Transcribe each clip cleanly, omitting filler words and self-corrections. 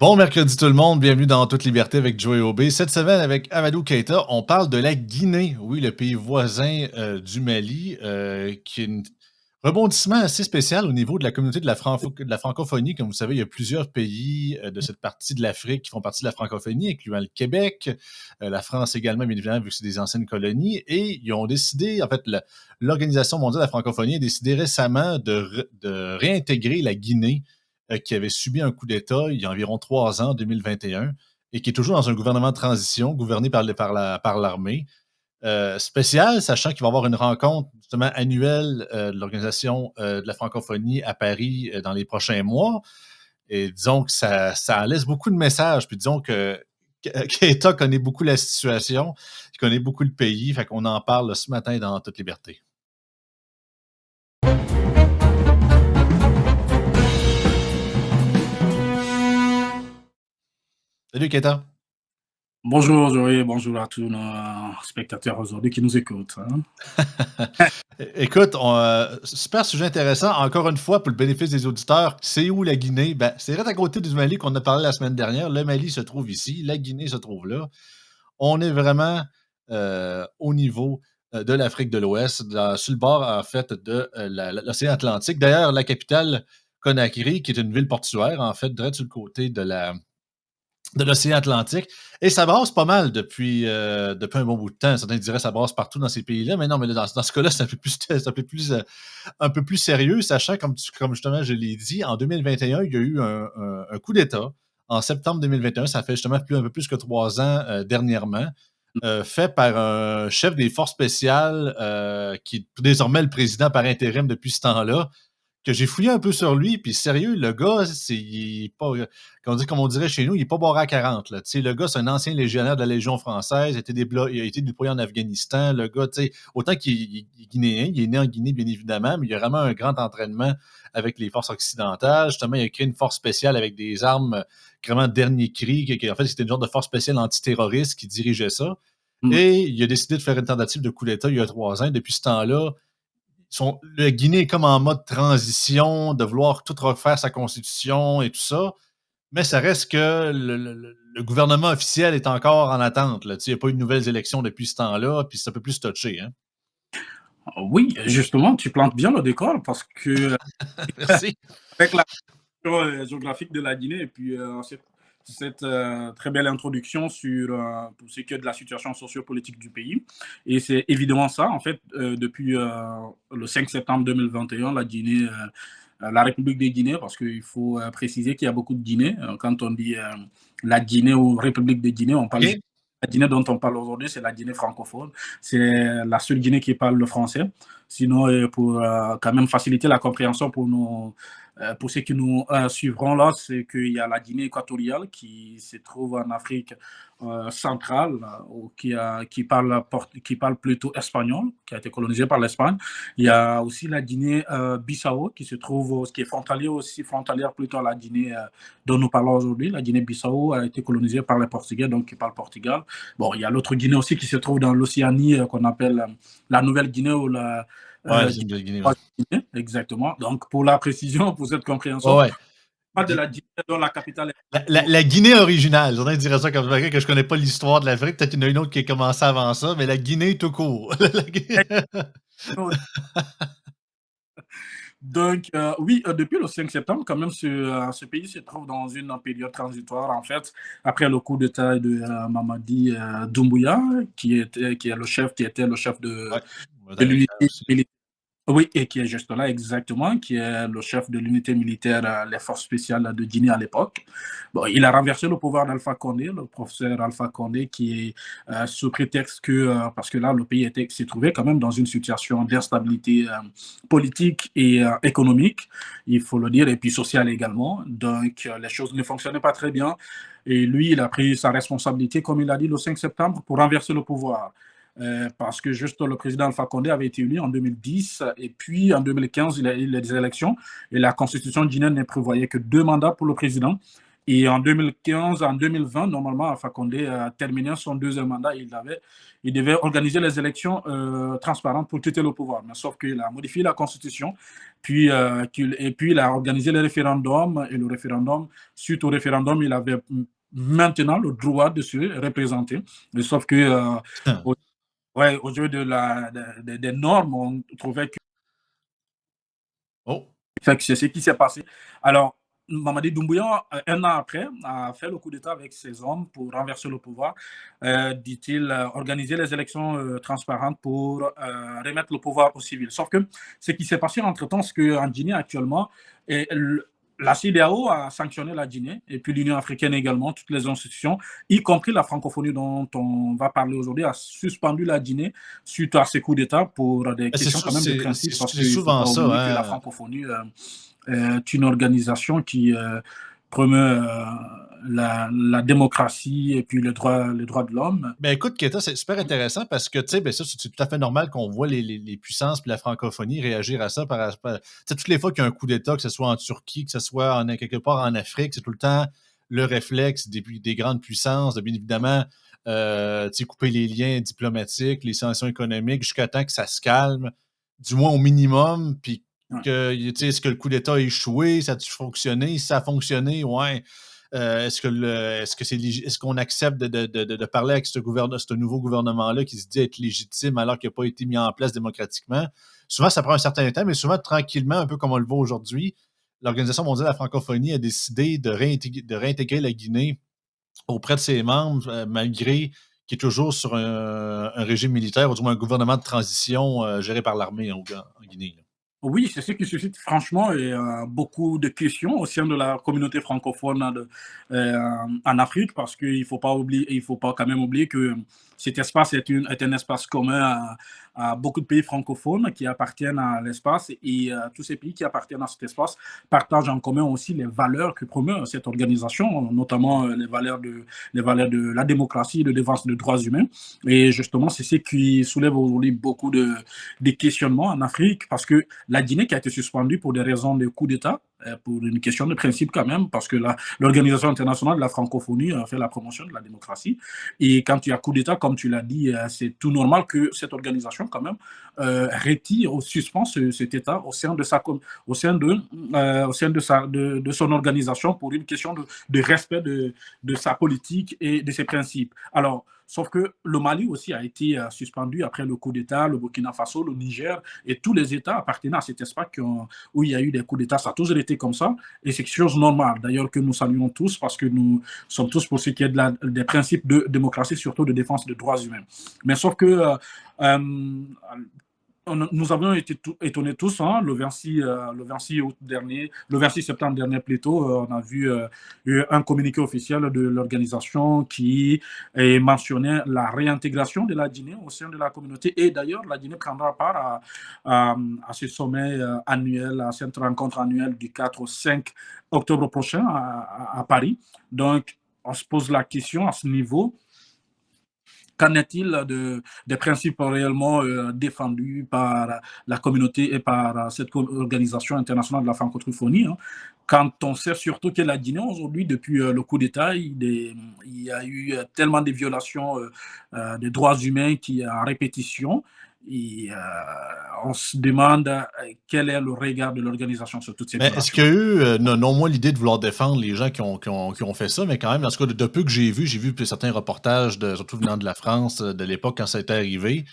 Bon mercredi tout le monde, bienvenue dans Toute Liberté avec Joey Aubé. Cette semaine avec Amadou Keita, on parle de la Guinée, oui, le pays voisin du Mali, qui est un rebondissement assez spécial au niveau de la communauté de la francophonie. Comme vous savez, il y a plusieurs pays de cette partie de l'Afrique qui font partie de la francophonie, incluant le Québec, la France également, bien évidemment, vu que c'est des anciennes colonies. Et ils ont décidé, en fait, l'Organisation mondiale de la francophonie a décidé récemment de réintégrer la Guinée qui avait subi un coup d'État il y a environ 3 ans, en 2021, et qui est toujours dans un gouvernement de transition gouverné par l'armée. Spécial, sachant qu'il va y avoir une rencontre justement annuelle de l'Organisation de la francophonie à Paris dans les prochains mois. Et disons que ça laisse beaucoup de messages. Puis disons que Keita connaît beaucoup la situation, il connaît beaucoup le pays, fait qu'on en parle ce matin dans toute liberté. Salut Keita. Bonjour Joey, bonjour à tous nos spectateurs aujourd'hui qui nous écoutent, hein. Écoute, super sujet intéressant. Encore une fois, pour le bénéfice des auditeurs, c'est où la Guinée? Ben, c'est direct à côté du Mali qu'on a parlé la semaine dernière. Le Mali se trouve ici, la Guinée se trouve là. On est vraiment au niveau de l'Afrique de l'Ouest, sur le bord, en fait, de l'océan Atlantique. D'ailleurs, la capitale, Conakry, qui est une ville portuaire, en fait, direct sur le côté de l'océan Atlantique. Et ça brasse pas mal depuis un bon bout de temps. Certains diraient que ça brasse partout dans ces pays-là, mais non, mais là, dans ce cas-là, un peu plus sérieux, sachant, comme justement je l'ai dit, en 2021, il y a eu un coup d'État. En septembre 2021, ça fait justement un peu plus que 3 ans dernièrement, fait par un chef des forces spéciales qui est désormais le président par intérim depuis ce temps-là, que j'ai fouillé un peu sur lui, puis sérieux, le gars, il est pas, comme on dirait chez nous, il est pas barré à 40. Là. Tu sais, le gars, c'est un ancien légionnaire de la Légion française, il a été déployé en Afghanistan. Le gars, tu sais, autant qu'il est guinéen, il est né en Guinée, bien évidemment, mais il a vraiment un grand entraînement avec les forces occidentales. Justement, il a créé une force spéciale avec des armes vraiment dernier cri. En fait, c'était une genre de force spéciale antiterroriste qui dirigeait ça. Mm. Et il a décidé de faire une tentative de coup d'État il y a 3 ans. Depuis ce temps-là, le Guinée est comme en mode transition, de vouloir tout refaire sa constitution et tout ça, mais ça reste que le gouvernement officiel est encore en attente. Là. Il n'y a pas eu de nouvelles élections depuis ce temps-là, puis c'est un peu plus touché. Hein? Oui, justement, tu plantes bien le décor parce que Merci. avec la position géographique de la Guinée et puis cette très belle introduction sur pour ce qui est de la situation sociopolitique du pays. Et c'est évidemment ça, en fait, depuis le 5 septembre 2021, la Guinée, la République de Guinée, parce qu'il faut préciser qu'il y a beaucoup de Guinée. Quand on dit la Guinée ou République de Guinée, on parle OK? la Guinée dont on parle aujourd'hui, c'est la Guinée francophone. C'est la seule Guinée qui parle le français. Sinon, pour quand même faciliter la compréhension pour ceux qui nous suivront là, c'est qu'il y a la Guinée équatoriale qui se trouve en Afrique centrale, qui parle plutôt espagnol, qui a été colonisée par l'Espagne. Il y a aussi la Guinée Bissau qui est frontalière plutôt à la Guinée dont nous parlons aujourd'hui. La Guinée Bissau a été colonisée par les Portugais, donc qui parle Portugal. Bon, il y a l'autre Guinée aussi qui se trouve dans l'Océanie qu'on appelle la Nouvelle-Guinée ou la Ouais, euh, c'est une belle Guinée. Ouais. Guinée, exactement. Donc, pour la précision, pour cette Ouais, compréhension, ouais. pas de la Guinée dont la capitale est La Guinée originale, j'en dirais ça comme ça, que je connais pas l'histoire de l'Afrique. Peut-être qu'il y en a une autre qui a commencé avant ça, mais la Guinée tout court. Donc, oui, depuis le 5 septembre, quand même, ce pays se trouve dans une période transitoire, en fait, après le coup d'État de Mamadi Doumbouya, qui était le chef Ouais, de militaire l'unité aussi. militaire. Oui, et qui est juste là, exactement, qui est le chef de l'unité militaire, les forces spéciales de Guinée à l'époque. Bon, il a renversé le pouvoir d'Alpha Condé, le professeur Alpha Condé, qui est sous prétexte que, parce que là, le pays s'est trouvé quand même dans une situation d'instabilité politique et économique, il faut le dire, et puis sociale également. Donc, les choses ne fonctionnaient pas très bien. Et lui, il a pris sa responsabilité, comme il a dit, le 5 septembre, pour renverser le pouvoir. Parce que juste le président Alpha Condé avait été élu en 2010 et puis en 2015, il a eu des élections et la constitution guinéenne ne prévoyait que 2 mandats pour le président Et en 2015, en 2020, normalement, Alpha Condé a terminé son deuxième mandat. Il devait organiser les élections transparentes pour quitter le pouvoir. Mais sauf qu'il a modifié la constitution, et puis il a organisé le référendum. Et le référendum, suite au référendum, il avait maintenant le droit de se représenter. Mais sauf que, au, ouais, au jeu des normes, on trouvait que Oh! fait que c'est ce qui s'est passé. Alors, Mamadi Doumbouya, un an après, a fait le coup d'État avec ses hommes pour renverser le pouvoir, dit-il, organiser les élections transparentes pour remettre le pouvoir aux civils. Sauf que ce qui s'est passé entre-temps, c'est qu'en Guinée actuellement, et la CEDEAO a sanctionné la Guinée, et puis l'Union africaine également, toutes les institutions, y compris la francophonie dont on va parler aujourd'hui, a suspendu la Guinée suite à ces coups d'État pour des Ben, questions quand même de principe, parce c'est qu'il ne faut souvent pas ça, oublier que la hein. francophonie est une organisation qui promeut la démocratie et puis les droits de l'homme. Ben écoute, Keta, c'est super intéressant parce que, tu sais, ben ça, c'est tout à fait normal qu'on voit les puissances puis la francophonie réagir à ça. Tu sais, toutes les fois qu'il y a un coup d'État, que ce soit en Turquie, que ce soit quelque part en Afrique, c'est tout le temps le réflexe des grandes puissances de, bien évidemment, tu sais, couper les liens diplomatiques, les sanctions économiques, jusqu'à temps que ça se calme, du moins au minimum, puis Ouais. que, tu sais, est-ce que le coup d'État a échoué, ça a-tu fonctionné? Si ça a fonctionné, ouais. Est-ce qu'on accepte de parler avec ce nouveau gouvernement-là qui se dit être légitime alors qu'il n'a pas été mis en place démocratiquement? Souvent, ça prend un certain temps, mais souvent, tranquillement, un peu comme on le voit aujourd'hui, l'Organisation mondiale de la francophonie a décidé de réintégrer la Guinée auprès de ses membres, malgré qu'il est toujours sur un régime militaire, ou du moins un gouvernement de transition géré par l'armée en Guinée. Là. Oui, c'est ce qui suscite franchement beaucoup de questions au sein de la communauté francophone en Afrique, parce qu'il ne faut pas oublier, il faut pas quand même oublier que cet espace est un espace commun à beaucoup de pays francophones qui appartiennent à l'espace, et tous ces pays qui appartiennent à cet espace partagent en commun aussi les valeurs que promeut cette organisation, notamment les valeurs de la démocratie, de défense des droits humains. Et justement, c'est ce qui soulève aujourd'hui beaucoup de questionnements en Afrique, parce que la Guinée qui a été suspendue pour des raisons de coup d'État, pour une question de principe quand même, parce que l'Organisation internationale de la francophonie a fait la promotion de la démocratie. Et quand il y a coup d'État, comme tu l'as dit, c'est tout normal que cette organisation quand même retire ou suspend cet État au sein de son organisation pour une question de respect de sa politique et de ses principes. Alors, sauf que le Mali aussi a été suspendu après le coup d'État, le Burkina Faso, le Niger, et tous les États appartenant à cet espace où il y a eu des coups d'État. Ça a toujours été comme ça, et c'est quelque chose de normal, d'ailleurs, que nous saluons tous, parce que nous sommes tous pour ce qui est des principes de démocratie, surtout de défense des droits humains. Mais sauf que nous avions été étonnés tous, hein, le 26 août dernier, le 26 septembre dernier plutôt, on a vu un communiqué officiel de l'organisation qui mentionnait la réintégration de la Guinée au sein de la communauté. Et d'ailleurs, la Guinée prendra part à ce sommet annuel, à cette rencontre annuelle du 4 au 5 octobre prochain à Paris. Donc, on se pose la question à ce niveau. Qu'en est-il des principes réellement défendus par la communauté et par cette organisation internationale de la francophonie, hein, quand on sait surtout que la Guinée, aujourd'hui, depuis le coup d'État, il y a eu tellement de violations des droits humains qui en répétition. Et on se demande quel est le regard de l'organisation sur toutes ces Mais est-ce violations. qu'il y a eu, non moins l'idée de vouloir défendre les gens qui ont fait ça, mais quand même, en tout cas, de peu que j'ai vu certains reportages, surtout venant de la France, de l'époque quand ça a été arrivé.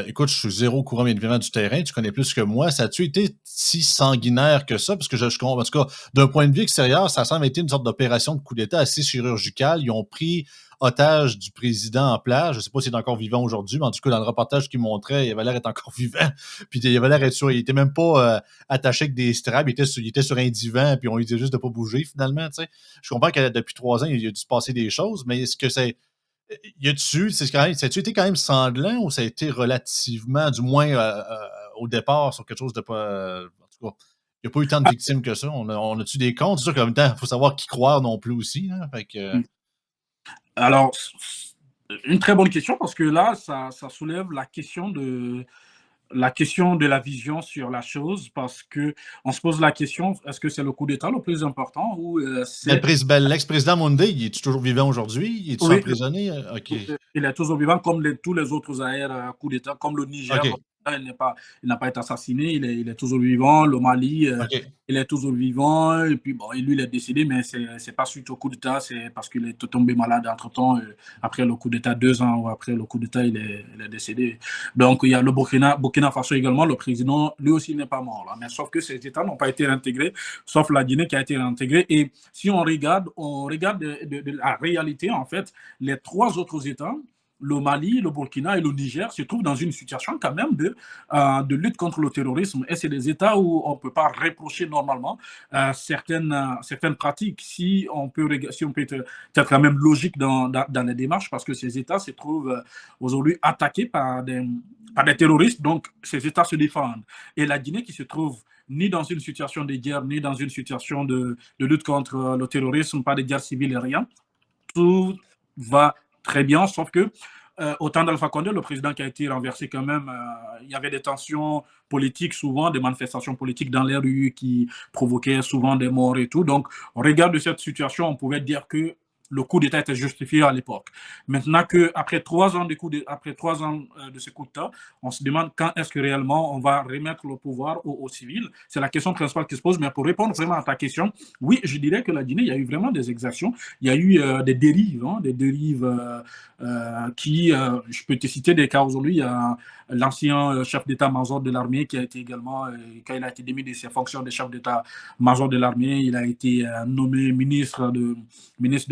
Écoute, je suis zéro au courant, bien évidemment, du terrain. Tu connais plus que moi. Ça a-tu été si sanguinaire que ça? Parce que en tout cas, d'un point de vue extérieur, ça semble être une sorte d'opération de coup d'État assez chirurgicale. Ils ont pris otage du président en place. Je ne sais pas s'il est encore vivant aujourd'hui, mais en tout cas, dans le reportage qu'il montrait, il avait l'air d'être encore vivant. Puis il avait l'air d'être sûr. Il était même pas attaché avec des straps. Il était sur un divan, puis on lui disait juste de pas bouger, finalement. Tu sais. Je comprends que depuis 3 ans, il a dû se passer des choses, mais est-ce que c'est y a-tu, ça a-tu été quand même sanglant ou ça a été relativement, du moins au départ, sur quelque chose de pas. En tout cas, il n'y a pas eu tant de victimes que ça. On a-tu des comptes? C'est sûr qu'en même temps, il faut savoir qui croire non plus aussi. Hein, fait que, Alors, une très bonne question, parce que là, ça soulève la question la question de la vision sur la chose, parce qu'on se pose la question, est-ce que c'est le coup d'État le plus important ou c'est... L'ex-président Monday, il est toujours vivant aujourd'hui? Il est-tu Oui, emprisonné? OK. il est toujours vivant, comme tous les autres ailleurs coups d'État, comme le Niger. OK. Il n'a pas été assassiné, il est toujours vivant. Le Mali, OK. il est toujours vivant. Et puis, bon, lui, il est décédé, mais ce n'est pas suite au coup d'État, c'est parce qu'il est tombé malade entre-temps. Après le coup d'État, 2 ans après le coup d'État, il est décédé. Donc, il y a le Burkina Faso également. Le président, lui aussi, n'est pas mort. Là. Mais sauf que ces États n'ont pas été réintégrés, sauf la Guinée qui a été réintégrée. Et si on regarde de la réalité, en fait, les 3 autres États, le Mali, le Burkina et le Niger se trouvent dans une situation quand même de lutte contre le terrorisme. Et c'est des États où on ne peut pas reprocher normalement certaines pratiques. Si on peut être quand même logique dans les démarches, parce que ces États se trouvent aujourd'hui attaqués par des terroristes, donc ces États se défendent. Et la Guinée qui se trouve ni dans une situation de guerre, ni dans une situation de lutte contre le terrorisme, pas de guerre civile et rien, tout va très bien, sauf que au temps d'Alpha Condé, le président qui a été renversé quand même, il y avait des tensions politiques souvent, des manifestations politiques dans les rues qui provoquaient souvent des morts et tout. Donc, au regard de cette situation, on pouvait dire que le coup d'État était justifié à l'époque. Maintenant qu'après 3 ans, après 3 ans de ce coup d'État, on se demande quand est-ce que réellement on va remettre le pouvoir aux civils. C'est la question principale qui se pose. Mais pour répondre vraiment à ta question, oui, je dirais que la Guinée, il y a eu vraiment des exactions. Il y a eu des dérives, je peux te citer des cas aujourd'hui. Il y a l'ancien chef d'état-major de l'armée qui a été également, quand il a été démis de ses fonctions de chef d'état-major de l'armée, il a été nommé ministre de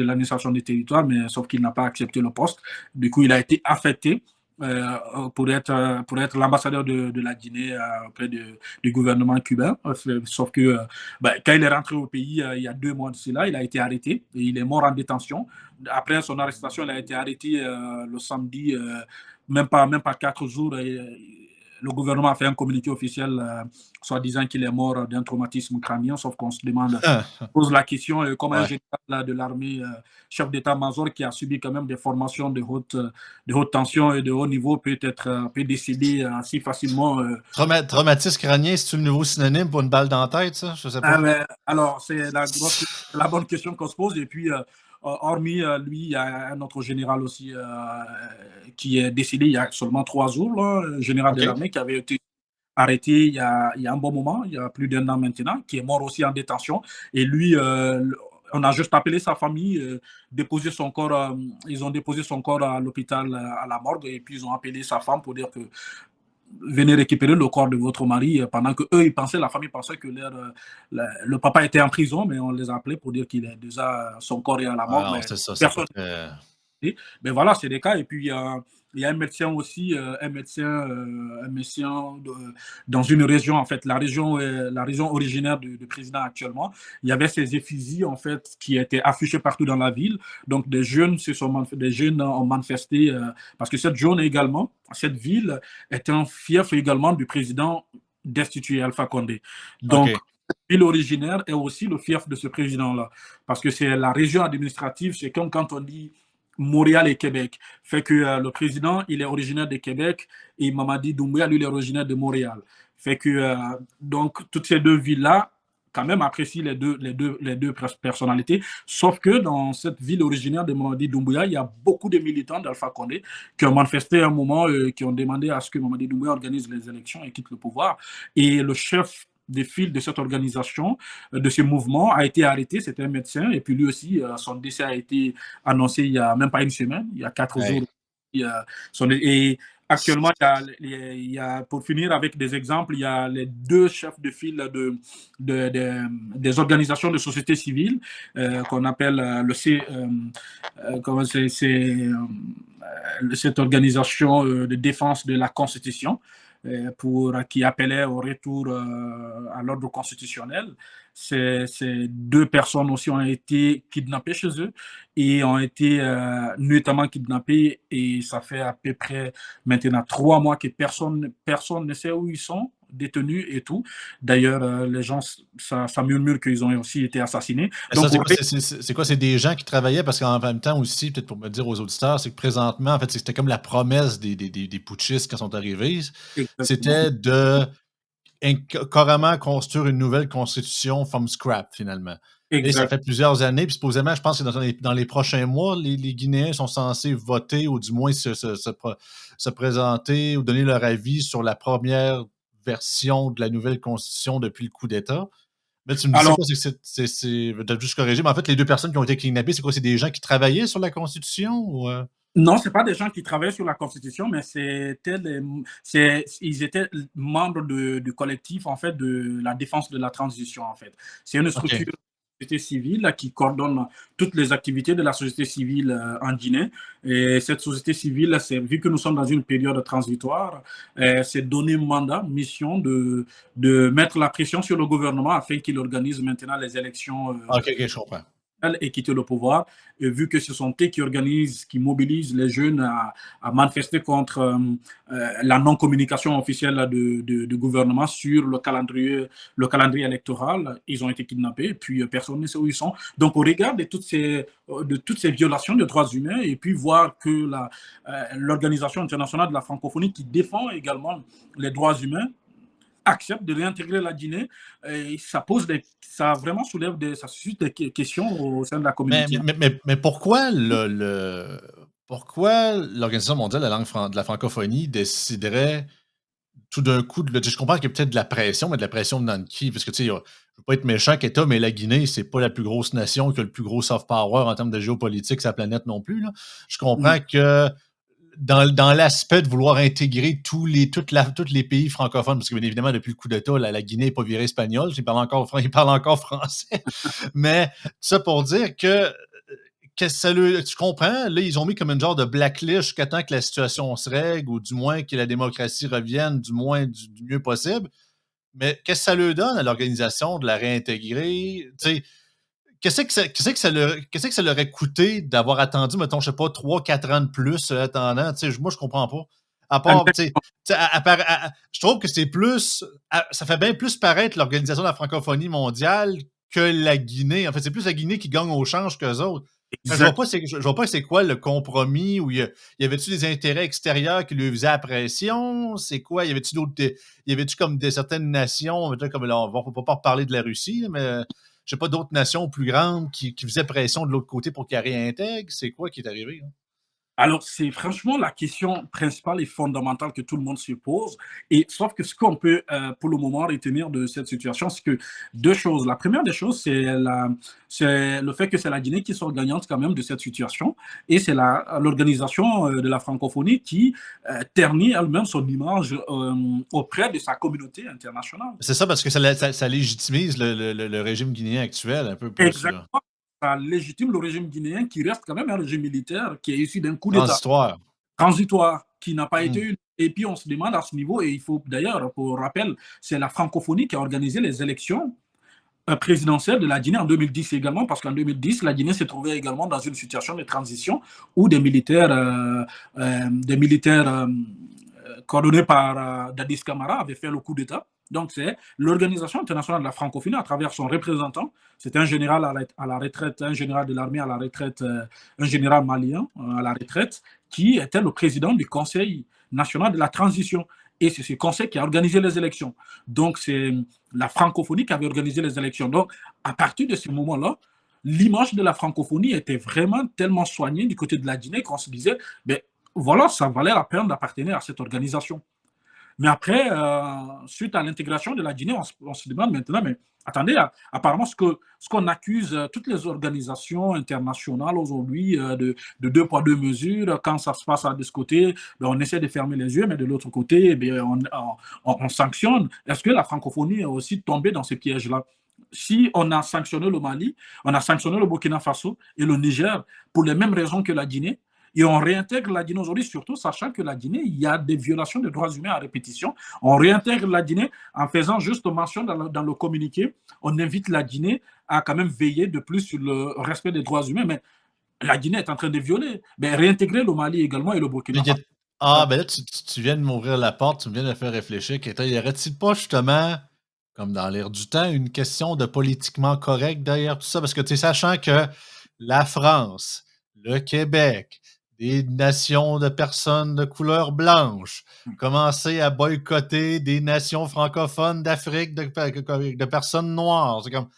l'administration des territoires, mais sauf qu'il n'a pas accepté le poste. Du coup, il a été affecté pour être l'ambassadeur de la Guinée auprès du gouvernement cubain. Sauf que quand il est rentré au pays il y a 2 mois de cela, il a été arrêté et il est mort en détention. Après son arrestation, il a été arrêté le samedi, même pas 4 jours. Le gouvernement a fait un communiqué officiel soit disant qu'il est mort d'un traumatisme crânien, sauf qu'on se demande, pose la question, comme un Ouais. général de l'armée, chef d'état-major qui a subi quand même des formations de haute tension et de haut niveau, peut décéder si facilement. Traumatisme crânien, c'est-tu le nouveau synonyme pour une balle dans la tête, ça? Je sais pas. Alors, c'est la bonne question qu'on se pose. Et puis, hormis lui, il y a un autre général aussi qui est décédé il y a seulement 3 jours, là, général de OK. l'armée qui avait été arrêté il y a un bon moment, il y a plus d'1 an maintenant, qui est mort aussi en détention. Et lui, on a juste appelé sa famille, déposé son corps, ils ont déposé son corps à l'hôpital, à la morgue, et puis ils ont appelé sa femme pour dire que venez récupérer le corps de votre mari, pendant que eux, la famille pensait que le papa était en prison, mais on les a appelés pour dire qu'il est déjà, son corps est à la morgue, Ah non, mais c'est ça, c'est pas personne. très... Mais voilà, c'est des cas. Et puis, il y a un médecin aussi, un médecin dans une région, en fait, la région originaire du président actuellement. Il y avait ces effigies, en fait, qui étaient affichées partout dans la ville. Donc, des jeunes ont manifesté, parce que cette ville est un fief également du président destitué, Alpha Condé. Donc, OK. cette ville originaire est aussi le fief de ce président-là. Parce que c'est la région administrative, c'est comme quand on dit Montréal et Québec. Fait que le président, il est originaire de Québec et Mamadi Doumbouya, lui, il est originaire de Montréal. Fait que, donc, toutes ces 2 villes-là, quand même apprécient les deux personnalités. Sauf que dans cette ville originaire de Mamadi Doumbouya, il y a beaucoup de militants d'Alpha Condé qui ont manifesté à un moment, qui ont demandé à ce que Mamadi Doumbouya organise les élections et quitte le pouvoir. Et le chef des fils de cette organisation, de ce mouvement, a été arrêté. C'était un médecin. Et puis lui aussi, son décès a été annoncé il n'y a même pas une semaine, il y a 4 jours. Et actuellement, pour finir avec des exemples, il y a les 2 chefs de file des organisations de société civile qu'on appelle cette organisation de défense de la Constitution, qui appelait au retour à l'ordre constitutionnel. Ces 2 personnes aussi ont été kidnappées chez eux et ont été notamment kidnappées, et ça fait à peu près maintenant 3 mois que personne ne sait où ils sont. détenus et tout. D'ailleurs, les gens, ça murmure qu'ils ont aussi été assassinés. Mais ça, Donc, c'est quoi? C'est quoi? C'est des gens qui travaillaient parce qu'en même temps aussi, peut-être pour me dire aux auditeurs, c'est que présentement, en fait, c'était comme la promesse des putschistes quand sont arrivés. exactement, C'était de carrément construire une nouvelle constitution from scrap, finalement. Et ça exact. fait plusieurs années, puis supposément, je pense que dans les prochains mois, les Guinéens sont censés voter ou du moins se présenter ou donner leur avis sur la première version de la nouvelle constitution depuis le coup d'État. Mais tu me dis, c'est Alors, quoi? T'as juste corrigé, mais en fait, les deux personnes qui ont été kidnappées, c'est quoi? C'est des gens qui travaillaient sur la constitution ou? non, c'est pas des gens qui travaillent sur la Constitution, mais ils étaient membres du collectif, en fait, de la défense de la transition, en fait. C'est une structure OK. de la société civile là, qui coordonne toutes les activités de la société civile en Guinée. Et cette société civile, vu que nous sommes dans une période transitoire, c'est donné mandat, mission de mettre la pression sur le gouvernement afin qu'il organise maintenant les élections OK, OK, je comprends. et quitter le pouvoir, et vu que ce sont eux qui organisent, qui mobilisent les jeunes à manifester contre la non-communication officielle du gouvernement sur le calendrier électoral, ils ont été kidnappés, et puis personne ne sait où ils sont. Donc, au regard de toutes ces violations de droits humains, et puis voir que l'Organisation internationale de la francophonie, qui défend également les droits humains, accepte de réintégrer la Guinée, et ça vraiment ça suscite des questions au sein de la communauté. Mais pourquoi pourquoi l'Organisation mondiale de de la francophonie déciderait tout d'un coup je comprends qu'il y a peut-être de la pression, mais de la pression venant de qui? Parce que, tu sais, je veux pas être méchant qu'État, mais la Guinée, c'est pas la plus grosse nation qui a le plus gros soft power en termes de géopolitique sur la planète non plus, là. Je Mm. comprends que dans l'aspect de vouloir intégrer tous les pays francophones, parce que bien évidemment, depuis le coup d'État, la Guinée n'est pas virée espagnole, ils parlent encore français. Mais ça pour dire que tu comprends, là, ils ont mis comme une genre de blacklist jusqu'à temps que la situation se règle, ou du moins que la démocratie revienne, du moins du mieux possible. Mais qu'est-ce que ça leur donne à l'organisation de la réintégrer? Tu sais, qu'est-ce que ça leur aurait coûté d'avoir attendu, mettons, je sais pas, 3 4 ans de plus attendant? Tu sais, moi, je comprends pas. À part, je trouve que c'est plus. Ça fait bien plus paraître l'Organisation de la francophonie mondiale que la Guinée. En fait, c'est plus la Guinée qui gagne au change qu'eux autres. Je vois Exact. pas, je vois pas c'est quoi le compromis où y avait-tu des intérêts extérieurs qui lui faisaient la pression? C'est quoi? Y avait-tu comme certaines nations, comme là, on va pas parler de la Russie, mais je sais pas, d'autres nations plus grandes qui faisaient pression de l'autre côté pour qu'elle réintègre? C'est quoi qui est arrivé, là? Alors, c'est franchement la question principale et fondamentale que tout le monde se pose. Et sauf que ce qu'on peut, pour le moment, retenir de cette situation, c'est que deux choses. La première des choses, c'est le fait que c'est la Guinée qui sort gagnante quand même de cette situation. Et c'est l'organisation de la francophonie qui ternit elle-même son image auprès de sa communauté internationale. C'est ça, parce que ça légitimise le régime guinéen actuel un peu plus, là. Exactement. Ça légitime le régime guinéen qui reste quand même un régime militaire qui est issu d'un coup d'État Transitoire. transitoire qui n'a pas été Mmh. une. Et puis on se demande à ce niveau, et il faut d'ailleurs, pour rappel, c'est la francophonie qui a organisé les élections présidentielles de la Guinée en 2010 également, parce qu'en 2010, la Guinée s'est trouvée également dans une situation de transition où des militaires coordonnés par Dadis Camara avaient fait le coup d'État. Donc, c'est l'Organisation internationale de la francophonie, à travers son représentant, c'est un général à la retraite, un général de l'armée à la retraite, un général malien à la retraite, qui était le président du Conseil national de la transition. Et c'est ce conseil qui a organisé les élections. Donc, c'est la francophonie qui avait organisé les élections. Donc, à partir de ce moment-là, l'image de la francophonie était vraiment tellement soignée du côté de la Guinée qu'on se disait, ben, voilà, ça valait la peine d'appartenir à cette organisation. Mais après, suite à l'intégration de la Guinée, on se demande maintenant, mais attendez, apparemment, ce qu'on accuse toutes les organisations internationales aujourd'hui de deux poids, deux mesures, quand ça se passe de ce côté, ben, on essaie de fermer les yeux, mais de l'autre côté, ben, on sanctionne. Est-ce que la francophonie est aussi tombée dans ce piège-là? Si on a sanctionné le Mali, on a sanctionné le Burkina Faso et le Niger pour les mêmes raisons que la Guinée, et on réintègre la Guinée aujourd'hui, surtout sachant que la Guinée, il y a des violations des droits humains à répétition. On réintègre la Guinée en faisant juste mention dans le communiqué. On invite la Guinée à quand même veiller de plus sur le respect des droits humains. Mais la Guinée est en train de violer. Mais réintégrer le Mali également et le Mais Burkina Faso. Ah, ben là, tu viens de m'ouvrir la porte, tu me viens de faire réfléchir. Y aurait-il pas justement, comme dans l'air du temps, une question de politiquement correct derrière tout ça? Parce que, tu sais, sachant que la France, le Québec, des nations de personnes de couleur blanche commençaient à boycotter des nations francophones d'Afrique de personnes noires. C'est comme,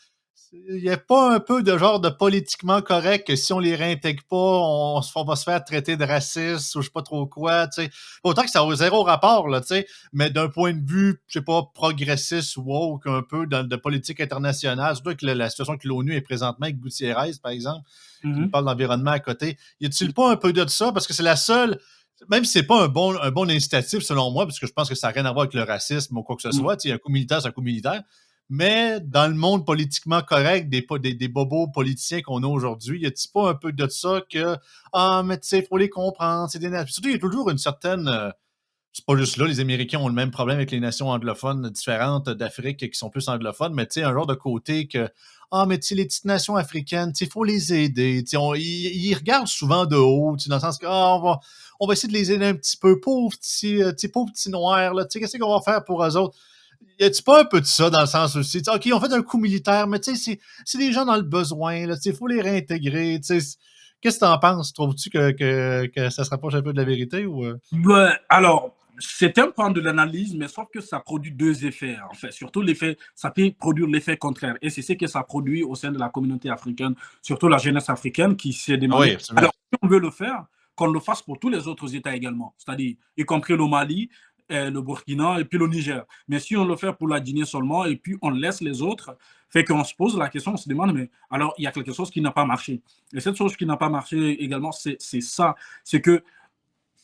il n'y a pas un peu de genre de politiquement correct que si on les réintègre pas, on va se faire traiter de raciste ou je sais pas trop quoi, tu sais. Autant que ça a zéro rapport, là, tu sais, mais d'un point de vue, je sais pas, progressiste ou woke, un peu de politique internationale, surtout avec la situation que l'ONU est présentement avec Gutiérrez, par exemple, qui nous Mhm. parle d'environnement à côté. Y a-t-il pas un peu de ça? Parce que c'est la seule, même si c'est pas un bon incitatif selon moi, parce que je pense que ça n'a rien à voir avec le racisme ou quoi que ce Mhm. soit, tu sais, un coup militaire, c'est un coup militaire, mais dans le monde politiquement correct des bobos politiciens qu'on a aujourd'hui, y a-t-il pas un peu de ça que ah mais tu sais, il faut les comprendre, c'est des surtout il y a toujours une certaine c'est pas juste là, les Américains ont le même problème avec les nations anglophones différentes d'Afrique qui sont plus anglophones, mais tu sais, un genre de côté que ah, mais tu sais, les petites nations africaines, tu sais, il faut les aider. Tu sais, ils regardent souvent de haut, tu sais, dans le sens que ah, on va essayer de les aider un petit peu, pauvres petits noirs, là, tu sais, qu'est-ce qu'on va faire pour eux autres? Y a-tu pas un peu de ça dans le sens aussi? OK, on fait un coup militaire, mais tu sais, c'est des gens dans le besoin, là, tu sais, il faut les réintégrer, tu sais. Qu'est-ce que t'en penses? Trouves-tu que ça se rapproche un peu de la vérité ou. Ouais, alors, c'est un point de l'analyse, mais sauf que ça produit deux effets, en fait. Surtout l'effet, ça peut produire l'effet contraire. Et c'est ce que ça produit au sein de la communauté africaine, surtout la jeunesse africaine qui s'est Ah demandé, oui, absolument. alors, si on veut le faire, qu'on le fasse pour tous les autres États également, c'est-à-dire, y compris le Mali, le Burkina et puis le Niger. Mais si on le fait pour la Guinée seulement et puis on laisse les autres, fait qu'on se pose la question, on se demande, mais alors, il y a quelque chose qui n'a pas marché. Et cette chose qui n'a pas marché également, c'est ça. C'est que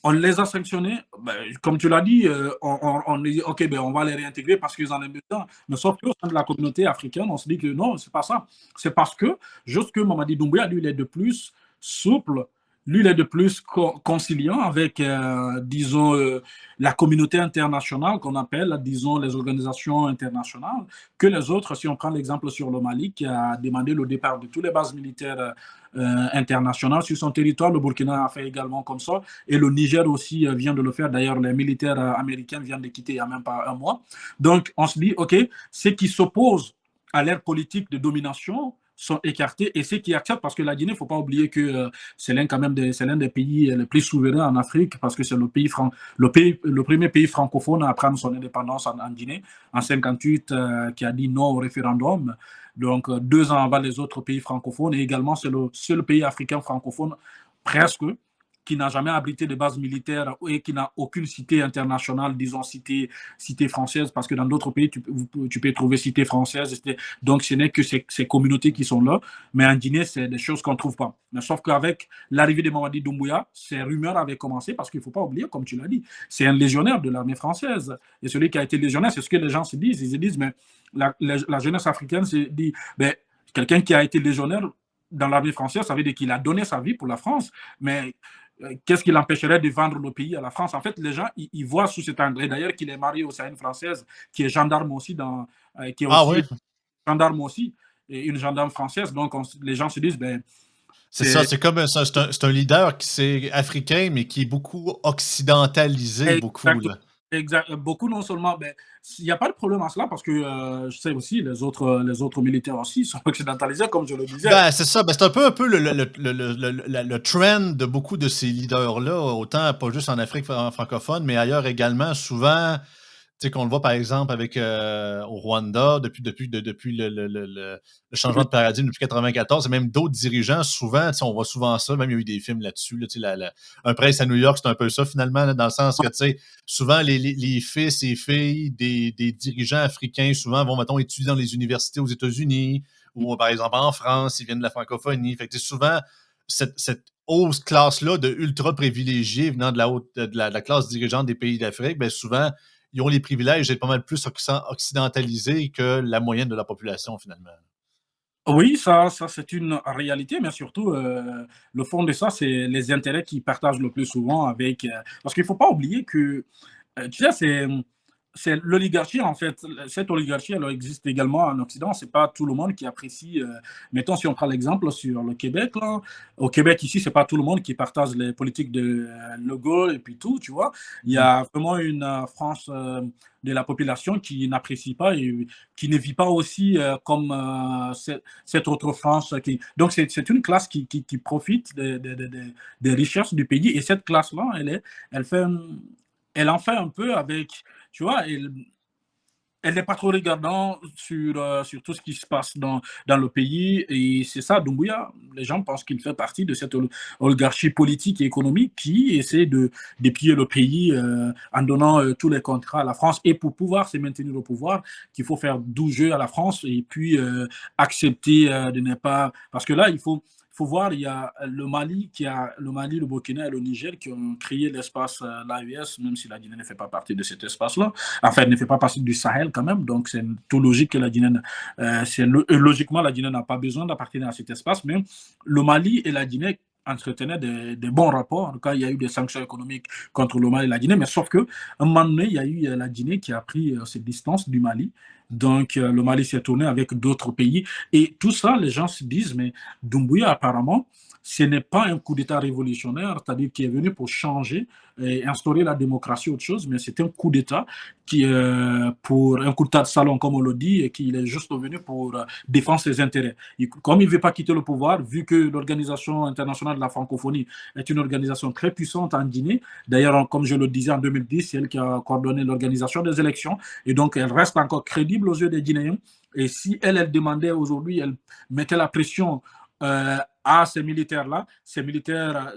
on les a sanctionnés, ben, comme tu l'as dit, on dit, OK, ben, on va les réintégrer parce qu'ils en ont besoin. Mais sauf qu'au sein de la communauté africaine, on se dit que non, c'est pas ça. C'est parce que, juste que Mamadi Doumbouya, lui, il est de plus souple, lui, il est de plus conciliant avec, disons, la communauté internationale qu'on appelle, disons, les organisations internationales, que les autres. Si on prend l'exemple sur le Mali, qui a demandé le départ de toutes les bases militaires internationales sur son territoire, le Burkina a fait également comme ça. Et le Niger aussi vient de le faire. D'ailleurs, les militaires américains viennent de quitter il n'y a même pas un mois. Donc, on se dit, OK, ceux qui s'opposent à l'ère politique de domination sont écartés et ceux qui acceptent, parce que la Guinée, il ne faut pas oublier que c'est l'un quand même c'est l'un des pays les plus souverains en Afrique, parce que c'est le premier pays francophone à prendre son indépendance en Guinée en 58, qui a dit non au référendum. Donc, 2 ans avant les autres pays francophones, et également c'est le seul pays africain francophone presque qui n'a jamais abrité de base militaire et qui n'a aucune cité internationale, disons cité française, parce que dans d'autres pays, tu peux trouver cité française. Donc, ce n'est que ces communautés qui sont là. Mais en Guinée, c'est des choses qu'on ne trouve pas. Mais sauf qu'avec l'arrivée de Mamadi Doumbouya, ces rumeurs avaient commencé parce qu'il ne faut pas oublier, comme tu l'as dit, c'est un légionnaire de l'armée française. Et celui qui a été légionnaire, c'est ce que les gens se disent. Ils se disent, mais la jeunesse africaine se dit, ben, quelqu'un qui a été légionnaire dans l'armée française, ça veut dire qu'il a donné sa vie pour la France. Mais qu'est-ce qui l'empêcherait de vendre le pays à la France? En fait, les gens, ils voient sous cet angle. Et d'ailleurs, qu'il est marié aussi à une Française qui est gendarme aussi, qui est Ah aussi oui, gendarme aussi, et une gendarme française. Donc, les gens se disent, ben, c'est ça, c'est c'est comme c'est un leader qui c'est africain, mais qui est beaucoup occidentalisé, beaucoup, exact. là. Exact. Beaucoup non seulement, ben, il n'y a pas de problème à cela parce que je sais aussi, les autres militaires aussi sont occidentalisés, comme je le disais. Ben, c'est ça. Ben, c'est un peu le trend de beaucoup de ces leaders-là, autant pas juste en Afrique francophone, mais ailleurs également. Souvent, tu sais, qu'on le voit par exemple avec au Rwanda, depuis le changement de paradigme depuis 94, et même d'autres dirigeants, souvent, tu sais, on voit souvent ça, même il y a eu des films là-dessus, là, tu sais, Un prince à New York, c'est un peu ça finalement, là, dans le sens que, tu sais, souvent les fils et filles des dirigeants africains, souvent vont, mettons, étudier dans les universités aux États-Unis, ou par exemple en France, ils viennent de la francophonie. Fait que, tu sais, souvent, cette haute classe-là de ultra privilégiés venant de la classe dirigeante des pays d'Afrique, ben souvent, ils ont les privilèges d'être pas mal plus occidentalisés que la moyenne de la population, finalement. Oui, ça c'est une réalité, mais surtout, le fond de ça, c'est les intérêts qu'ils partagent le plus souvent avec. Parce qu'il ne faut pas oublier que, tu sais, c'est l'oligarchie, en fait. Cette oligarchie, elle existe également en Occident. C'est pas tout le monde qui apprécie. Mettons, si on prend l'exemple sur le Québec, là. Au Québec, ici, c'est pas tout le monde qui partage les politiques de Legault et puis tout, tu vois. Il y Mmh. a vraiment une frange de la population qui n'apprécie pas et qui ne vit pas aussi comme cette autre frange. Donc, c'est une classe qui profite des richesses du pays. Et cette classe-là, elle fait, elle en fait un peu avec, tu vois, elle n'est pas trop regardant sur tout ce qui se passe dans le pays. Et c'est ça, Doumbouya. Les gens pensent qu'il fait partie de cette oligarchie politique et économique qui essaie de piller le pays en donnant tous les contrats à la France. Et pour pouvoir se maintenir au pouvoir, qu'il faut faire doux jeu à la France et puis accepter de ne pas. Parce que là, il faut voir, il y a le Mali, le Burkina et le Niger qui ont créé l'espace l'AES, même si la Guinée ne fait pas partie de cet espace-là. Enfin, elle ne fait pas partie du Sahel quand même, donc c'est tout logique que la Guinée, logiquement, la Guinée n'a pas besoin d'appartenir à cet espace, mais le Mali et la Guinée entretenaient des bons rapports. En tout cas, il y a eu des sanctions économiques contre le Mali et la Guinée, mais sauf que un moment donné, il y a eu la Guinée qui a pris ses distances du Mali. Donc, le Mali s'est tourné avec d'autres pays. Et tout ça, les gens se disent, mais Doumbouya, apparemment, ce n'est pas un coup d'État révolutionnaire, c'est-à-dire qui est venu pour changer et instaurer la démocratie, autre chose, mais c'est un coup d'État pour un coup d'État de salon, comme on le dit, et qu'il est juste venu pour défendre ses intérêts. Comme il ne veut pas quitter le pouvoir, vu que l'Organisation internationale de la francophonie est une organisation très puissante en Guinée, d'ailleurs, comme je le disais en 2010, c'est elle qui a coordonné l'organisation des élections, et donc elle reste encore crédible aux yeux des Guinéens. Et si elle demandait aujourd'hui, elle mettait la pression à ces militaires,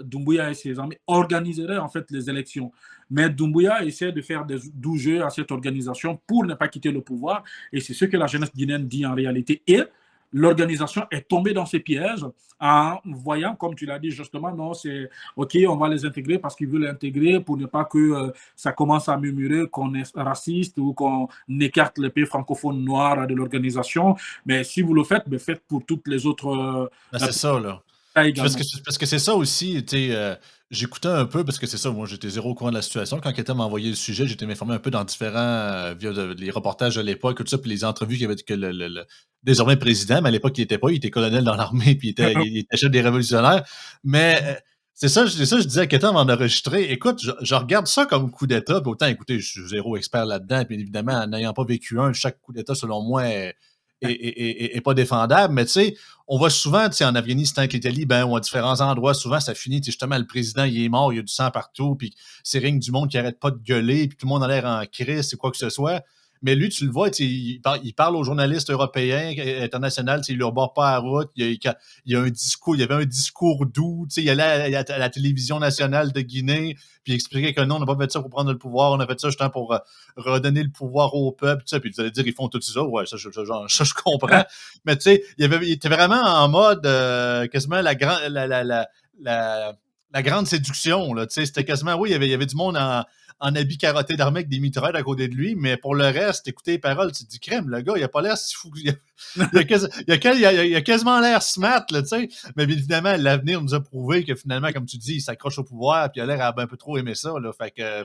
Doumbouya et ses armées, organiseraient en fait les élections. Mais Doumbouya essaie de faire des doux jeux à cette organisation pour ne pas quitter le pouvoir. Et c'est ce que la jeunesse guinéenne dit en réalité. Et l'organisation est tombée dans ces pièges en voyant, comme tu l'as dit justement, non, c'est OK, on va les intégrer parce qu'ils veulent l'intégrer pour ne pas que ça commence à murmurer qu'on est raciste ou qu'on écarte les pays francophones noirs de l'organisation. Mais si vous le faites, ben faites pour toutes les autres Ben, c'est ça, là. Parce également. que, parce que c'est ça aussi, tu sais, j'écoutais un peu, parce que c'est ça, moi j'étais zéro au courant de la situation. Quand Keita m'a envoyé le sujet, j'étais m'informer un peu dans différents, via les reportages de l'époque, tout ça, puis les entrevues qu'il y avait que le désormais président, mais à l'époque il n'était pas, il était colonel dans l'armée, puis il était chef des révolutionnaires. Mais c'est ça, je disais à Keita avant d'enregistrer. Écoute, je regarde ça comme coup d'État, puis autant, écoutez, je suis zéro expert là-dedans, puis évidemment, en n'ayant pas vécu un, chaque coup d'État, selon moi, est pas défendable, mais tu sais, on voit souvent, tu sais, en Afghanistan avec l'Italie, ben, ou à différents endroits, souvent, ça finit, tu sais, justement, le président, il est mort, il y a du sang partout, puis c'est rien que du monde qui arrête pas de gueuler, puis tout le monde a l'air en crise, et quoi que ce soit. Mais lui, tu le vois, tu sais, il parle aux journalistes européens, internationaux, tu sais, il leur barre pas la route, il y a un discours, il y avait un discours doux, tu sais, il allait à la télévision nationale de Guinée, puis il expliquait que non, on n'a pas fait ça pour prendre le pouvoir, on a fait ça justement pour redonner le pouvoir au peuple, tout ça, puis vous allez dire, ils font tout ça, ouais, ça, je comprends, mais tu sais, il était vraiment en mode quasiment la grande séduction, là, tu sais, c'était quasiment, oui, il y avait du monde en habit carotté d'armée avec des mitraillettes à côté de lui, mais pour le reste, écoutez les paroles, tu te dis, crème, le gars, il a pas l'air si fou. Il a quasiment l'air smart, là, tu sais. Mais bien évidemment, l'avenir nous a prouvé que finalement, comme tu dis, il s'accroche au pouvoir, puis il a l'air à un peu trop aimer ça, là. Fait que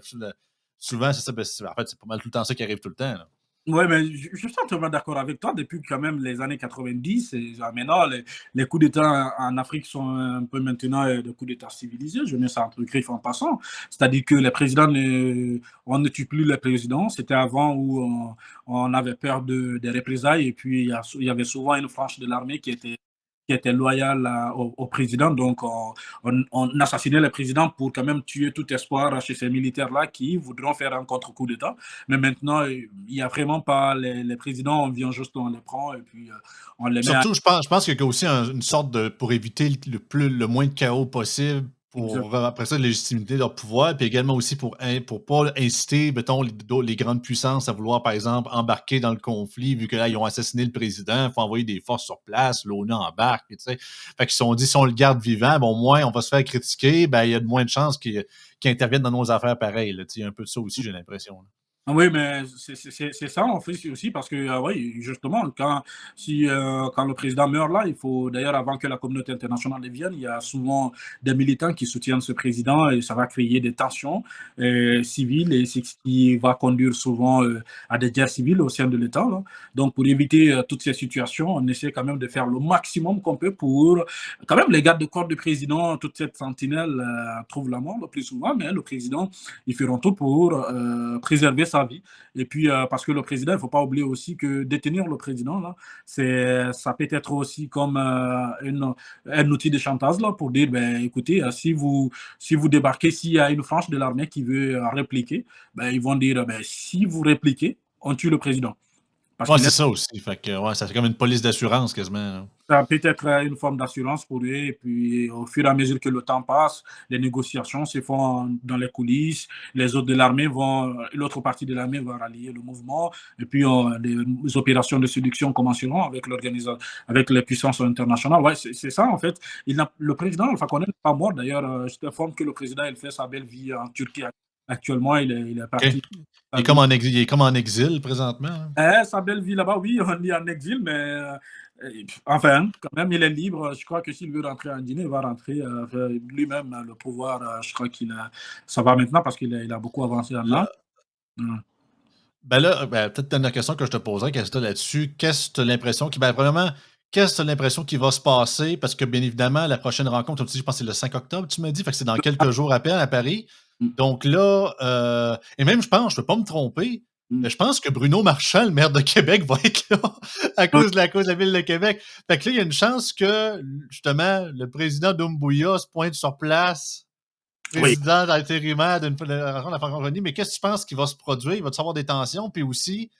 souvent, c'est ça. En fait, c'est pas mal tout le temps ça qui arrive tout le temps, là. Oui, mais je suis entièrement d'accord avec toi. Depuis quand même les années 90, et maintenant, les coups d'État en Afrique sont un peu maintenant des coups d'État civilisés. Je mets ça entre griffes en passant. C'est-à-dire que les présidents, on ne tue plus les présidents. C'était avant où on avait peur des représailles et puis il y avait souvent une frange de l'armée qui était loyal au président. Donc, on assassinait le président pour quand même tuer tout espoir chez ces militaires-là qui voudront faire un contre-coup d'État. Mais maintenant, il n'y a vraiment pas les présidents, on vient juste, on les prend et puis on les met à... Surtout, je pense qu'il y a aussi une sorte de, pour éviter le moins de chaos possible, pour après ça, la légitimité de leur pouvoir, puis également aussi pour pas inciter, mettons, les grandes puissances à vouloir, par exemple, embarquer dans le conflit, vu que là, ils ont assassiné le président, il faut envoyer des forces sur place, l'ONU embarque, tu sais. Fait qu'ils se sont dit, si on le garde vivant, bon, au moins, on va se faire critiquer, ben, il y a de moins de chances qu'ils interviennent dans nos affaires pareilles, là. Il y a un peu de ça aussi, j'ai l'impression, là. Ah oui, mais c'est ça, en fait, c'est aussi parce que, oui, justement, quand le président meurt là, il faut d'ailleurs, avant que la communauté internationale vienne, il y a souvent des militants qui soutiennent ce président et ça va créer des tensions civiles et c'est ce qui va conduire souvent à des guerres civiles au sein de l'État, là. Donc, pour éviter toutes ces situations, on essaie quand même de faire le maximum qu'on peut pour, quand même, les gardes de corps du président, toute cette sentinelle trouve la mort le plus souvent, mais le président, ils feront tout pour préserver sa vie. Et puis, parce que le président, il ne faut pas oublier aussi que détenir le président, là, ça peut être aussi comme un outil de chantage là, pour dire, ben, écoutez, si vous débarquez, s'il y a une frange de l'armée qui veut répliquer, ben, ils vont dire, ben, si vous répliquez, on tue le président. Parce Ouais, qu'il c'est est ça aussi. Fait que, ouais, ça fait comme une police d'assurance quasiment, là. Ça peut être une forme d'assurance pour eux. Et puis, au fur et à mesure que le temps passe, les négociations se font dans les coulisses. Les autres de l'armée l'autre partie de l'armée va rallier le mouvement. Et puis, les opérations de séduction commenceront avec les puissances internationales. Ouais, c'est ça, en fait. Le président Alpha Condé n'est pas mort. D'ailleurs, je t'informe que le président, il fait sa belle vie en Turquie. Actuellement, il est OK. parti. Il Sa est comme vie, en exil, il est comme en exil présentement, hein? sa belle vie là-bas, oui, on est en exil, mais enfin, quand même, il est libre. Je crois que s'il veut rentrer en Guinée, il va rentrer lui-même. Le pouvoir, je crois ça va maintenant parce qu'il a beaucoup avancé en là. Là ben là, ben, peut-être dernière question que je te poserais, Casta, là-dessus. Qu'est-ce que tu as l'impression qui ben, premièrement, qu'est-ce que tu as l'impression qui va se passer? Parce que, bien évidemment, la prochaine rencontre, comme tu dis, je pense que c'est le 5 octobre, tu m'as dit, fait que c'est dans quelques jours à peine à Paris. Donc là, et même, je pense, je ne peux pas me tromper, je pense que Bruno Marchand, le maire de Québec, va être là à cause de la ville de Québec. Fait que là, il y a une chance que, justement, le président Doumbouya se pointe sur place, Oui. président intérimaire de la rencontre de la francophonie, mais qu'est-ce que tu penses qui va se produire? Il va y avoir des tensions? Puis aussi,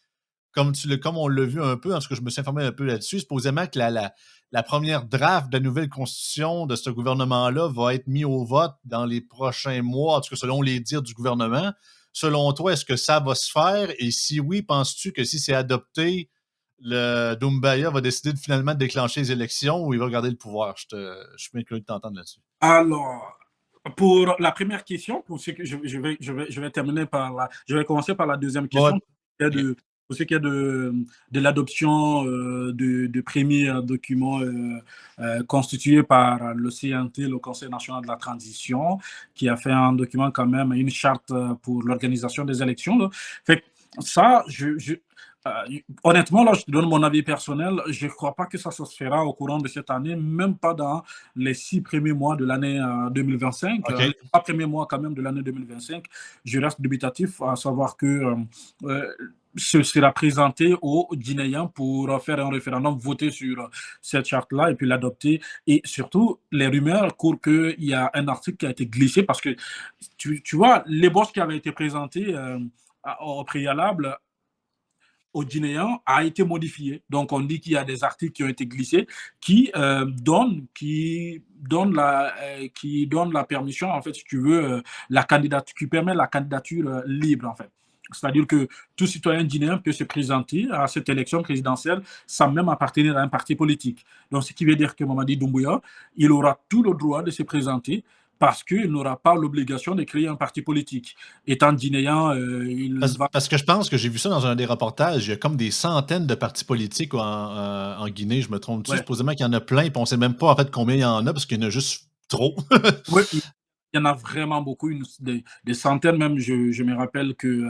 comme on l'a vu un peu, en tout cas, je me suis informé un peu là-dessus, supposément que la première draft de la nouvelle constitution de ce gouvernement-là va être mise au vote dans les prochains mois, en tout cas, selon les dires du gouvernement. Selon toi, est-ce que ça va se faire? Et si oui, penses-tu que si c'est adopté, le Doumbaya va décider de finalement déclencher les élections ou il va garder le pouvoir? Je suis bien curieux de t'entendre là-dessus. Alors, pour la première question, pour ce que je vais terminer je vais commencer par la deuxième Ouais. question. OK. Pour ce qui est de l'adoption de premier document constitué par le CNT, le Conseil national de la transition, qui a fait un document quand même, une charte pour l'organisation des élections, là. Fait que ça, honnêtement, là, je te donne mon avis personnel. Je ne crois pas que ça se fera au courant de cette année, même pas dans les 6 premiers mois de l'année 2025. Les OK. 3 premiers mois quand même de l'année 2025, je reste dubitatif à savoir que ce sera présenté aux Guinéens pour faire un référendum, voter sur cette charte-là et puis l'adopter. Et surtout, les rumeurs courent qu'il y a un article qui a été glissé parce que, tu vois, l'ébauche qui avait été présentée au préalable aux Guinéens a été modifié. Donc, on dit qu'il y a des articles qui ont été glissés qui donnent la permission, en fait, si tu veux, la candidature, qui permet la candidature libre, en fait. C'est-à-dire que tout citoyen guinéen peut se présenter à cette élection présidentielle sans même appartenir à un parti politique. Donc, ce qui veut dire que Mamadi Doumbouya, il aura tout le droit de se présenter parce qu'il n'aura pas l'obligation de créer un parti politique. Étant guinéen, il va... Parce que je pense que j'ai vu ça dans un des reportages. Il y a comme des centaines de partis politiques en Guinée, je me trompe-tu? Ouais. Supposément qu'il y en a plein, puis on ne sait même pas en fait combien il y en a, parce qu'il y en a juste trop. Oui, il y en a vraiment beaucoup, des centaines même. Je me rappelle que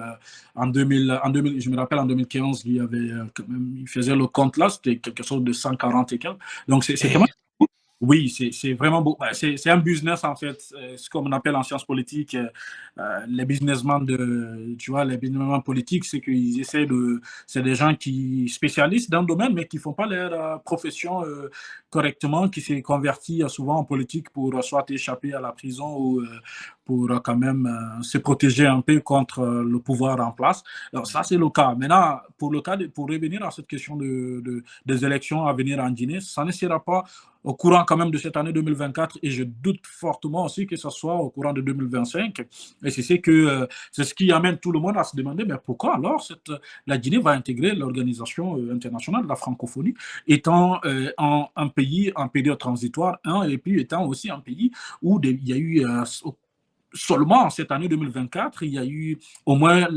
je me rappelle en 2015, il faisait le compte là, c'était quelque chose de 140 et quelques. Donc c'est quand même. Oui, c'est vraiment beau. C'est un business, en fait. C'est comme on appelle en sciences politiques, les businessmen tu vois, les businessmen politiques, c'est qu'ils essaient c'est des gens qui spécialisent dans le domaine, mais qui font pas leur profession correctement, qui s'est converti souvent en politique pour soit échapper à la prison ou pour quand même se protéger un peu contre le pouvoir en place. Alors, ça, c'est le cas. Maintenant, pour revenir à cette question des élections à venir en Guinée, ça ne sera pas au courant quand même de cette année 2024 et je doute fortement aussi que ce soit au courant de 2025. Et c'est ce qui amène tout le monde à se demander mais pourquoi alors la Guinée va intégrer l'Organisation internationale de la francophonie étant un pays en période transitoire et puis étant aussi un pays où il y a eu seulement en cette année 2024, il y a eu au moins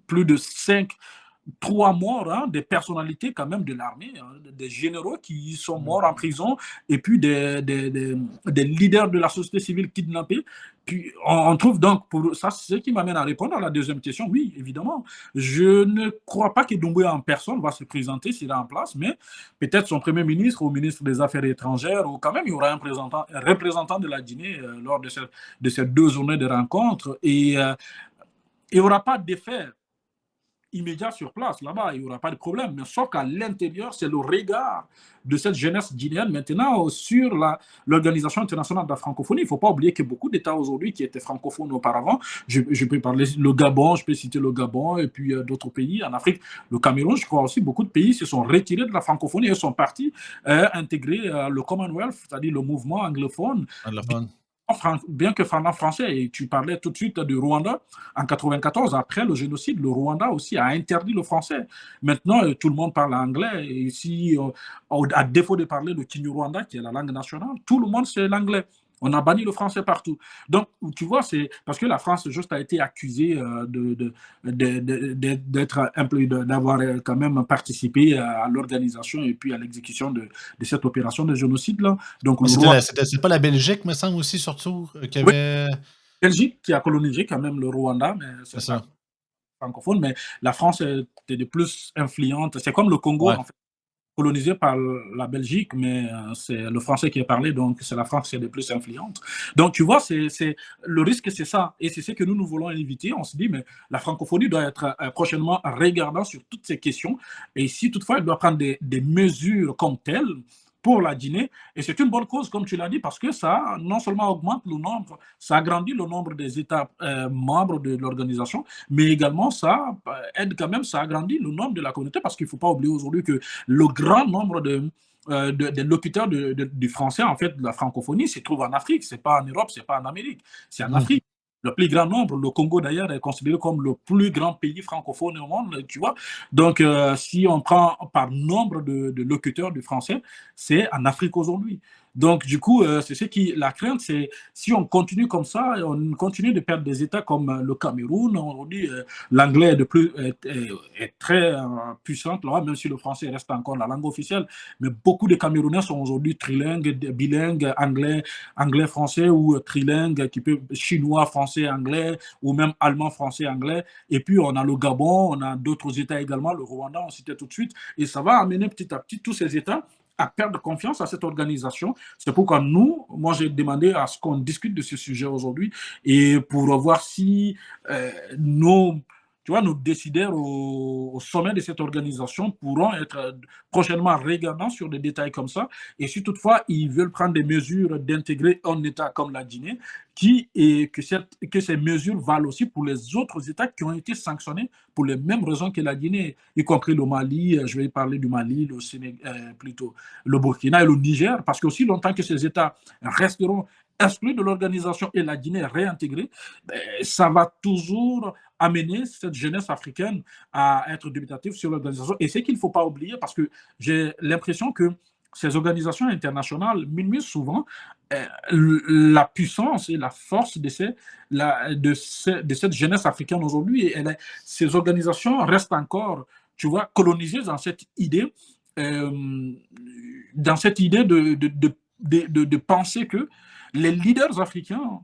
plus de 3 morts, hein, des personnalités quand même de l'armée, hein, des généraux qui sont morts en prison, et puis des leaders de la société civile kidnappés. Puis on trouve donc, pour ça, c'est ce qui m'amène à répondre à la deuxième question. Oui, évidemment, je ne crois pas que Doumbouya en personne va se présenter s'il est en place, mais peut-être son premier ministre ou ministre des Affaires étrangères, ou quand même il y aura un représentant de la Guinée lors de ces 2 journées de rencontre, et il n'y aura pas d'effet immédiat sur place, là-bas, il n'y aura pas de problème. Mais sauf qu'à l'intérieur, c'est le regard de cette jeunesse guinéenne maintenant sur l'Organisation internationale de la francophonie. Il ne faut pas oublier que beaucoup d'États aujourd'hui qui étaient francophones auparavant, je peux parler le Gabon, je peux citer le Gabon, et puis d'autres pays en Afrique, le Cameroun, je crois aussi, beaucoup de pays se sont retirés de la francophonie et sont partis intégrer le Commonwealth, c'est-à-dire le mouvement anglophone. Bien que parlant français, et tu parlais tout de suite du Rwanda, en 1994, après le génocide, le Rwanda aussi a interdit le français. Maintenant, tout le monde parle anglais, et ici, à défaut de parler le Kinyarwanda, qui est la langue nationale, tout le monde sait l'anglais. On a banni le français partout. Donc, tu vois, c'est parce que la France juste a été accusée d'avoir quand même participé à l'organisation et puis à l'exécution de cette opération de génocide-là. Donc, c'est pas la Belgique, me semble aussi, surtout, qui oui, avait. Belgique qui a colonisé quand même le Rwanda, mais C'est c'est ça. pas francophone, mais la France était de plus influente. C'est comme le Congo, Ouais. en fait, colonisé par la Belgique, mais c'est le français qui est parlé, donc c'est la France qui est de plus influente. Donc, tu vois, le risque, c'est ça. Et c'est ce que nous voulons éviter. On se dit, mais la francophonie doit être prochainement regardant sur toutes ces questions. Et si toutefois, elle doit prendre des mesures comme telles pour la Guinée, et c'est une bonne cause, comme tu l'as dit, parce que ça non seulement augmente le nombre, ça agrandit le nombre des États membres de l'organisation, mais également ça aide quand même, ça agrandit le nombre de la communauté, parce qu'il ne faut pas oublier aujourd'hui que le grand nombre des locuteurs du français, en fait, de la francophonie, se trouve en Afrique. Ce n'est pas en Europe, ce n'est pas en Amérique, c'est en Afrique. Le plus grand nombre, le Congo d'ailleurs est considéré comme le plus grand pays francophone au monde, tu vois. Donc, si on prend par nombre de locuteurs du français, c'est en Afrique aujourd'hui. Donc, du coup, c'est ce qui, la crainte, c'est si on continue comme ça, on continue de perdre des États comme le Cameroun. Aujourd'hui, l'anglais est très puissant là, même si le français reste encore la langue officielle. Mais beaucoup de Camerounais sont aujourd'hui trilingues, bilingues, anglais-français ou trilingues, qui peuvent chinois, français, anglais, ou même allemand, français, anglais. Et puis, on a le Gabon, on a d'autres États également, le Rwanda, on citait tout de suite. Et ça va amener petit à petit tous ces États à perdre confiance à cette organisation. C'est pourquoi moi, j'ai demandé à ce qu'on discute de ce sujet aujourd'hui et pour voir si nos décideurs au sommet de cette organisation pourront être prochainement regardants sur des détails comme ça. Et si toutefois, ils veulent prendre des mesures d'intégrer un État comme la Guinée, que ces mesures valent aussi pour les autres États qui ont été sanctionnés pour les mêmes raisons que la Guinée, y compris le Mali, je vais parler du Mali, le Sénégal, plutôt le Burkina et le Niger, parce qu'aussi longtemps que ces États resteront exclus de l'organisation et la Guinée réintégrée, ça va toujours amener cette jeunesse africaine à être dubitative sur l'organisation. Et c'est qu'il ne faut pas oublier, parce que j'ai l'impression que ces organisations internationales minimisent souvent la puissance et la force de cette jeunesse africaine aujourd'hui. Et ces organisations restent encore, tu vois, colonisées dans cette idée, de penser que les leaders africains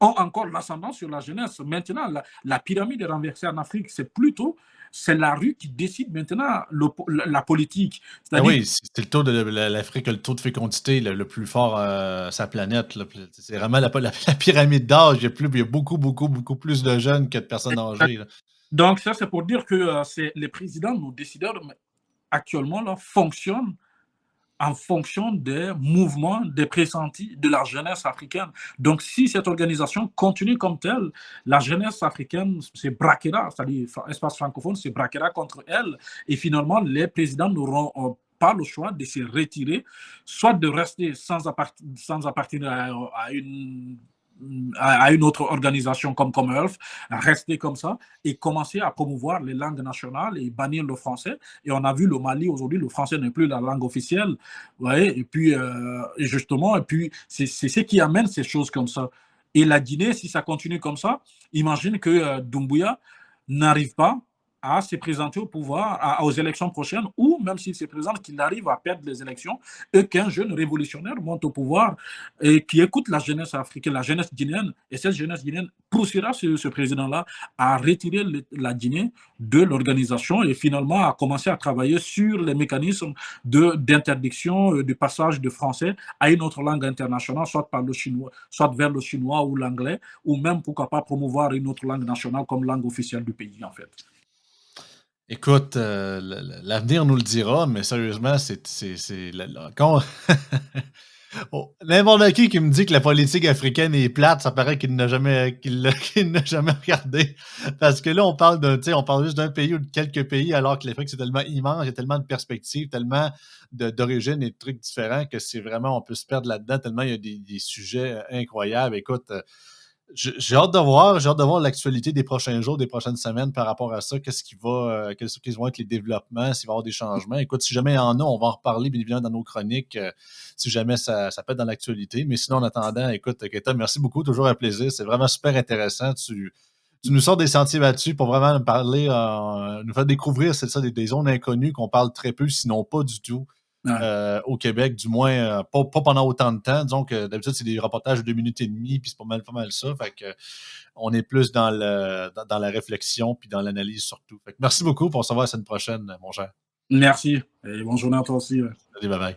ont encore l'ascendant sur la jeunesse. Maintenant, la pyramide est renversée en Afrique. C'est la rue qui décide maintenant la politique. Oui, c'est le taux de l'Afrique, le taux de fécondité le plus fort à sa planète. C'est vraiment la pyramide d'âge. Il y a beaucoup, beaucoup, beaucoup plus de jeunes que de personnes âgées. Là. Donc, ça, c'est pour dire que les présidents, nos décideurs, actuellement, là, fonctionnent en fonction des mouvements, des pressentis de la jeunesse africaine. Donc, si cette organisation continue comme telle, la jeunesse africaine se braquera, c'est-à-dire l'espace francophone se braquera contre elle, et finalement, les présidents n'auront pas le choix de se retirer, soit de rester sans appartenir à une autre organisation comme Commonwealth, rester comme ça et commencer à promouvoir les langues nationales et bannir le français. Et on a vu le Mali aujourd'hui, le français n'est plus la langue officielle. Ouais, et puis, c'est ce qui amène ces choses comme ça. Et la Guinée, si ça continue comme ça, imagine que Doumbouya n'arrive pas à se présenter au pouvoir, aux élections prochaines, ou même s'il se présente, qu'il arrive à perdre les élections et qu'un jeune révolutionnaire monte au pouvoir et qui écoute la jeunesse africaine, la jeunesse guinéenne, et cette jeunesse guinéenne poussera ce président-là à retirer la Guinée de l'organisation et finalement à commencer à travailler sur les mécanismes d'interdiction du passage de français à une autre langue internationale, soit par le chinois, soit vers le chinois ou l'anglais, ou même pourquoi pas promouvoir une autre langue nationale comme langue officielle du pays en fait. Écoute, l'avenir nous le dira, mais sérieusement, quand n'importe qui me dit que la politique africaine est plate, ça paraît qu'il n'a jamais qu'il n'a jamais regardé. Parce que là, on parle on parle juste d'un pays ou de quelques pays, alors que l'Afrique, c'est tellement immense, il y a tellement de perspectives, tellement d'origines et de trucs différents que c'est vraiment, on peut se perdre là-dedans, tellement il y a des sujets incroyables. Écoute, j'ai hâte de voir l'actualité des prochains jours, des prochaines semaines par rapport à ça. Quels vont être les développements, s'il va y avoir des changements. Écoute, si jamais il y en a, on va en reparler bien évidemment dans nos chroniques, si jamais ça peut être dans l'actualité. Mais sinon, en attendant, écoute, Keita, merci beaucoup, toujours un plaisir. C'est vraiment super intéressant. Tu nous sors des sentiers battus pour vraiment nous parler, nous faire découvrir des zones inconnues qu'on parle très peu, sinon pas du tout Ouais. au Québec, du moins pas pendant autant de temps. Disons que d'habitude, c'est des reportages de 2 minutes et demie, puis c'est pas mal ça. Fait que on est plus dans la réflexion puis dans l'analyse surtout. Fait que merci beaucoup, pour on se revoit la semaine prochaine, mon cher. Merci et bonne journée à toi aussi. Allez, bye bye.